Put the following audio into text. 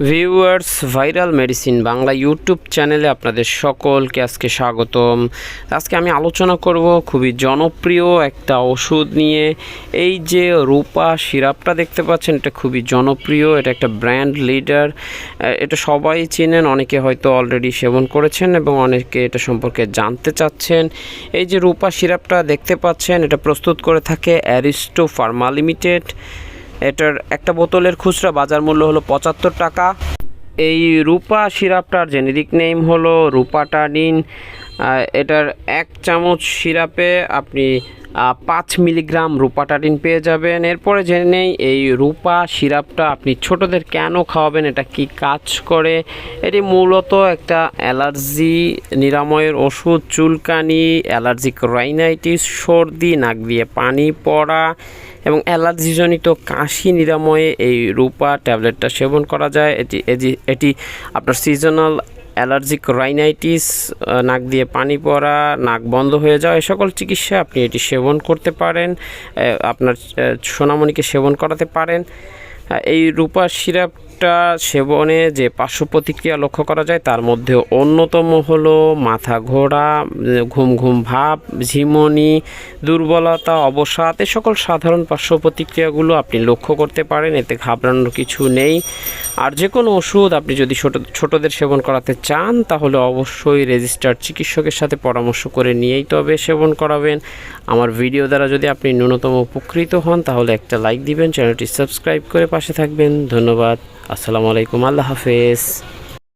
Viewers, viral medicine Bangla YouTube চ্যানেলে আপনাদের সকলকে আজকে স্বাগতম। আজকে আমি আলোচনা করব খুবই জনপ্রিয় একটা ওষুধ নিয়ে। এই যে রূপা সিরাপটা দেখতে পাচ্ছেন, এটা খুবই জনপ্রিয়, এটা একটা ব্র্যান্ড লিডার, এটা সবাই চেনেন, অনেকে হয়তো অলরেডি সেবন করেছেন এবং অনেকে এটা সম্পর্কে জানতে চাচ্ছেন। এই যে রূপা সিরাপটা দেখতে পাচ্ছেন, এটা প্রস্তুত করে থাকে অ্যারিস্টো ফার্মা লিমিটেড। এটার একটা বোতলের খুচরা বাজার মূল্য হলো ৭৫ টাকা। এই রূপা সিরাপটার জেনেরিক নেম হলো রূপাটাডিন। এটার ১ চামচ সিরাপে আপনি ৫ মিলিগ্রাম রূপাটাডিন পেয়ে যাবেন। এরপরে জেনে নেই এই রূপা সিরাপটা আপনি ছোটদের কেন খাওয়াবেন, এটা কি কাজ করে। এটি মূলত একটা অ্যালার্জি নিরাময়ের ওষুধ। চুলকানি, অ্যালার্জিক রাইনাইটিস, সর্দি, নাক দিয়ে পানি পড়া এবং অ্যালার্জিজনিত কাশি নিরাময়ে এই রূপা ট্যাবলেটটা সেবন করা যায়। এটি আপনার সিজনাল অ্যালার্জিক রাইনাইটিস, নাক দিয়ে পানি পড়া, নাক বন্ধ হয়ে যাওয়া, এই সকল চিকিৎসা আপনি এটি সেবন করতে পারেন, আপনার সোনামণিকে সেবন করাতে পারেন। এই রূপা সিরাপটা সেবনে যে পার্শ্ব প্রতিক্রিয়া লক্ষ্য করা যায় তার মধ্যে অন্যতম হলো মাথা ঘোরা, ঘুম ঘুম ভাব, ঝিমুনি, দুর্বলতা, অবসাদ, এই সকল সাধারণ পার্শ্ব প্রতিক্রিয়াগুলো আপনি লক্ষ্য করতে পারেন। এতে ঘাবড়ানোর কিছু নেই। আর যে কোনো ওষুধ আপনি যদি ছোটদের সেবন করাতে চান তাহলে অবশ্যই রেজিস্টার্ড চিকিৎসকের সাথে পরামর্শ করে নিয়েই তবে সেবন করাবেন। আমার ভিডিও দ্বারা যদি আপনি ন্যূনতম উপকৃত হন তাহলে একটা লাইক দিবেন, চ্যানেলটি সাবস্ক্রাইব করে পাশে থাকবেন। ধন্যবাদ। আসসালামু আলাইকুম। আল্লাহ হাফেজ।